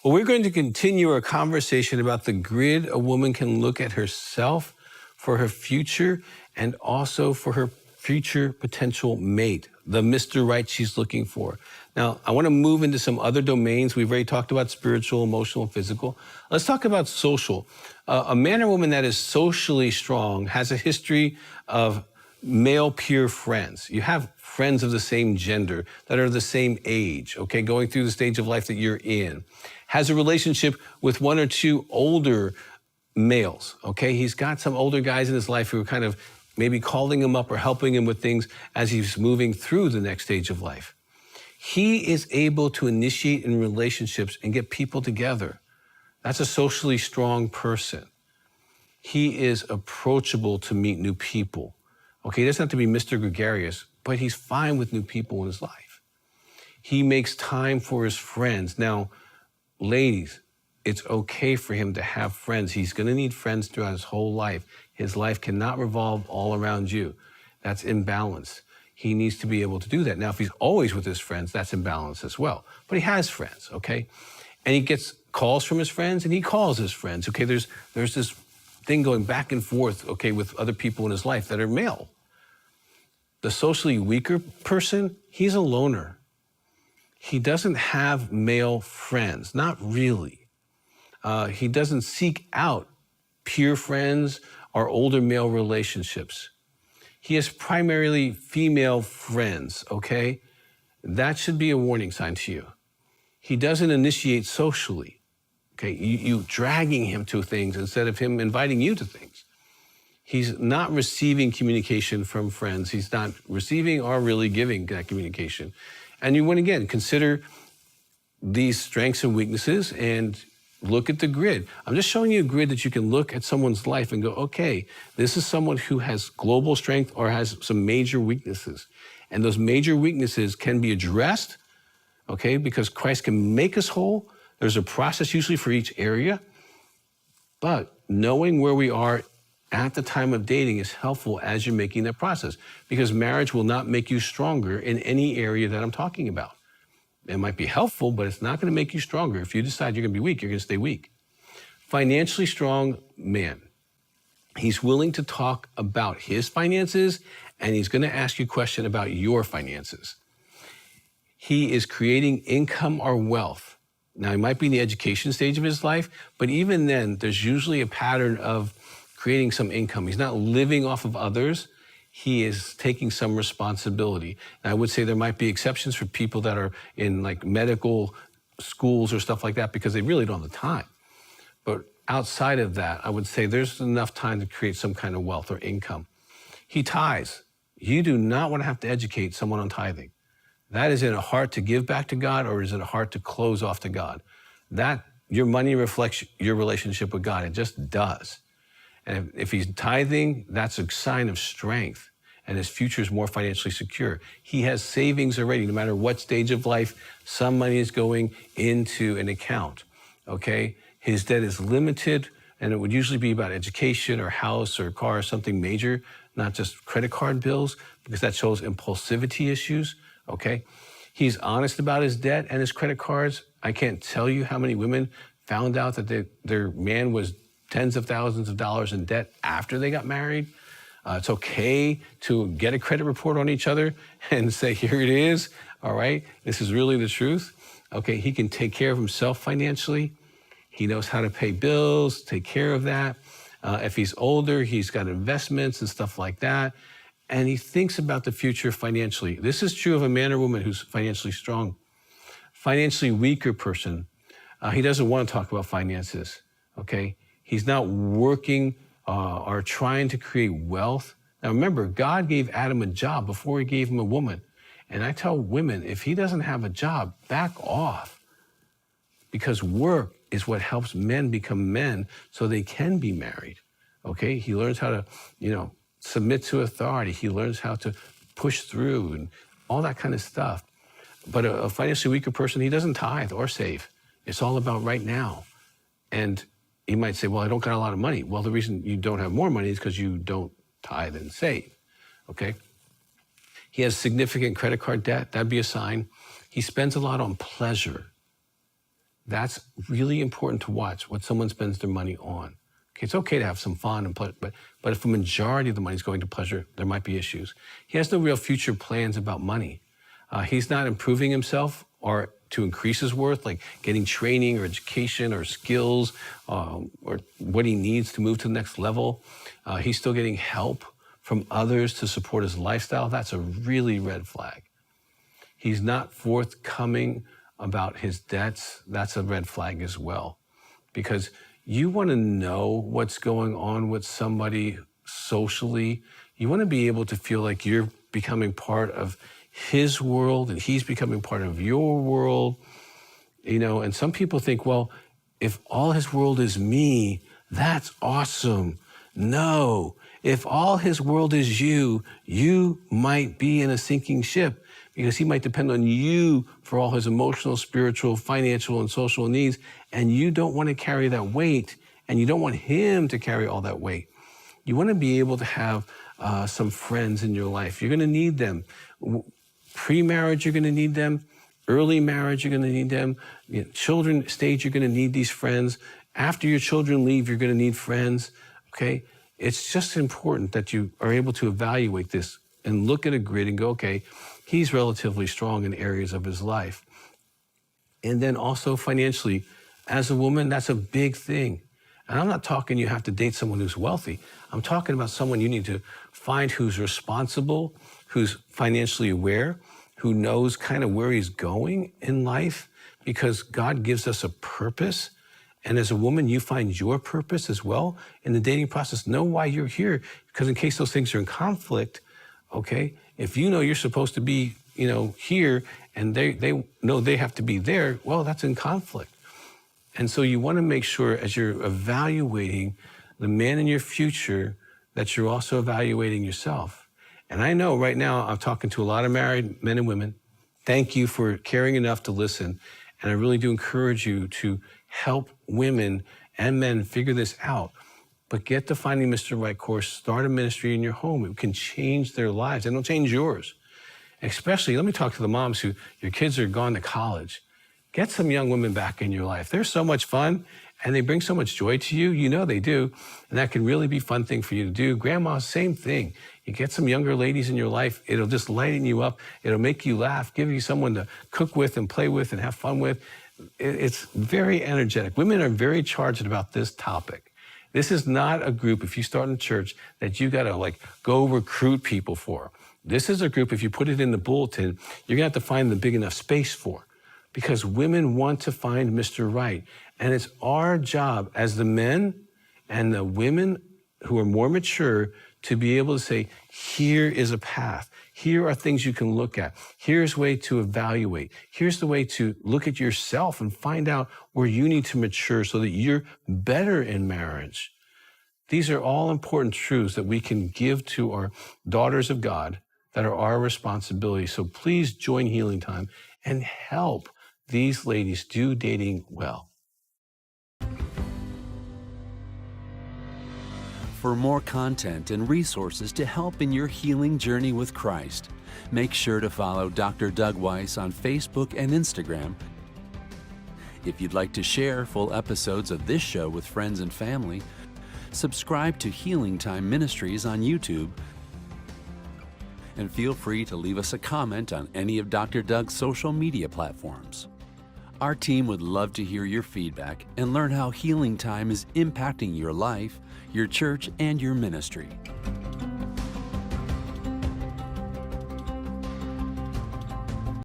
Well, we're going to continue our conversation about the grid a woman can look at herself for her future and also for her future potential mate, the Mr. Right she's looking for. Now, I want to move into some other domains. We've already talked about spiritual, emotional, and physical. Let's talk about social. A man or woman that is socially strong has a history of male peer friends. You have friends of the same gender that are the same age, okay, going through the stage of life that you're in. Has a relationship with one or two older males, okay? He's got some older guys in his life who are kind of maybe calling him up or helping him with things as he's moving through the next stage of life. He is able to initiate in relationships and get people together. That's a socially strong person. He is approachable to meet new people. Okay, he doesn't have to be Mr. Gregarious, but he's fine with new people in his life. He makes time for his friends. Now, ladies, it's okay for him to have friends. He's going to need friends throughout his whole life. His life cannot revolve all around you. That's imbalance. He needs to be able to do that. Now, if he's always with his friends, that's imbalance as well. But he has friends, okay? And he gets calls from his friends, and he calls his friends, okay? There's this thing going back and forth, okay, with other people in his life that are male. The socially weaker person, he's a loner. He doesn't have male friends, not really. He doesn't seek out peer friends or older male relationships. He has primarily female friends, okay? That should be a warning sign to you. He doesn't initiate socially, okay? You dragging him to things instead of him inviting you to things. He's not receiving communication from friends. He's not receiving or really giving that communication. And you want, again, consider these strengths and weaknesses and look at the grid. I'm just showing you a grid that you can look at someone's life and go, okay, this is someone who has global strength or has some major weaknesses. And those major weaknesses can be addressed, okay, because Christ can make us whole. There's a process usually for each area. But knowing where we are at the time of dating is helpful as you're making that process, because marriage will not make you stronger in any area that I'm talking about. It might be helpful, but it's not going to make you stronger. If you decide you're going to be weak, you're going to stay weak. Financially strong man. He's willing to talk about his finances, and he's going to ask you a question about your finances. He is creating income or wealth. Now, he might be in the education stage of his life, but even then, there's usually a pattern of creating some income. He's not living off of others. He is taking some responsibility. And I would say there might be exceptions for people that are in like medical schools or stuff like that because they really don't have the time. But outside of that, I would say there's enough time to create some kind of wealth or income. He tithes. You do not want to have to educate someone on tithing. That is in a heart to give back to God, or is it a heart to close off to God? That, your money reflects your relationship with God. It just does. And if he's tithing, that's a sign of strength, and his future is more financially secure. He has savings already. No matter what stage of life, some money is going into an account, okay? His debt is limited, and it would usually be about education or house or car or something major, not just credit card bills, because that shows impulsivity issues, okay? He's honest about his debt and his credit cards. I can't tell you how many women found out that their man was tens of thousands of dollars in debt after they got married. It's okay to get a credit report on each other and say, here it is, all right? This is really the truth. Okay, he can take care of himself financially. He knows how to pay bills, take care of that. If he's older, he's got investments and stuff like that. And he thinks about the future financially. This is true of a man or woman who's financially strong. Financially weaker person, he doesn't want to talk about finances, okay? He's not working or trying to create wealth. Now remember, God gave Adam a job before he gave him a woman. And I tell women, if he doesn't have a job, back off. Because work is what helps men become men so they can be married, okay? He learns how to, submit to authority. He learns how to push through and all that kind of stuff. But a financially weaker person, he doesn't tithe or save. It's all about right now. And you might say, well, I don't got a lot of money. Well, the reason you don't have more money is because you don't tithe and save, okay? He has significant credit card debt. That'd be a sign. He spends a lot on pleasure. That's really important to watch what someone spends their money on. Okay, it's okay to have some fun and pleasure, but if a majority of the money is going to pleasure, there might be issues. He has no real future plans about money. He's not improving himself or to increase his worth, like getting training or education or skills or what he needs to move to the next level. He's still getting help from others to support his lifestyle. That's a really red flag. He's not forthcoming about his debts. That's a red flag as well, because you want to know what's going on with somebody socially. You want to be able to feel like you're becoming part of his world and he's becoming part of your world. You know, and some people think, well, if all his world is me, that's awesome. No, if all his world is you, you might be in a sinking ship, because he might depend on you for all his emotional, spiritual, financial, and social needs, and you don't want to carry that weight, and you don't want him to carry all that weight. You want to be able to have some friends in your life. You're going to need them. Pre-marriage, you're going to need them. Early marriage, you're going to need them. Children stage, you're going to need these friends. After your children leave, you're going to need friends, okay? It's just important that you are able to evaluate this and look at a grid and go, okay, he's relatively strong in areas of his life. And then also financially, as a woman, that's a big thing. And I'm not talking you have to date someone who's wealthy. I'm talking about someone you need to find who's responsible, who's financially aware, who knows kind of where he's going in life, because God gives us a purpose. And as a woman, you find your purpose as well in the dating process. Know why you're here, because in case those things are in conflict, okay, if you know you're supposed to be, here, and they know they have to be there, well, that's in conflict. And so you want to make sure, as you're evaluating the man in your future, that you're also evaluating yourself. And I know right now I'm talking to a lot of married men and women. Thank you for caring enough to listen. And I really do encourage you to help women and men figure this out. But get the Finding Mr. Right course, start a ministry in your home. It can change their lives, and it'll change yours. Especially, let me talk to the moms who, your kids are gone to college. Get some young women back in your life. They're so much fun, and they bring so much joy to you. You know they do, and that can really be a fun thing for you to do. Grandma, same thing. You get some younger ladies in your life, it'll just lighten you up. It'll make you laugh, give you someone to cook with and play with and have fun with. It's very energetic. Women are very charged about this topic. This is not a group, if you start in a church, that you got to go recruit people for. This is a group, if you put it in the bulletin, you're going to have to find the big enough space for, because women want to find Mr. Right. And it's our job as the men and the women who are more mature to be able to say, here is a path. Here are things you can look at. Here's a way to evaluate. Here's the way to look at yourself and find out where you need to mature so that you're better in marriage. These are all important truths that we can give to our daughters of God that are our responsibility. So please join Healing Time and help these ladies do dating well. For more content and resources to help in your healing journey with Christ, make sure to follow Dr. Doug Weiss on Facebook and Instagram. If you'd like to share full episodes of this show with friends and family, subscribe to Healing Time Ministries on YouTube, and feel free to leave us a comment on any of Dr. Doug's social media platforms. Our team would love to hear your feedback and learn how Healing Time is impacting your life, your church, and your ministry.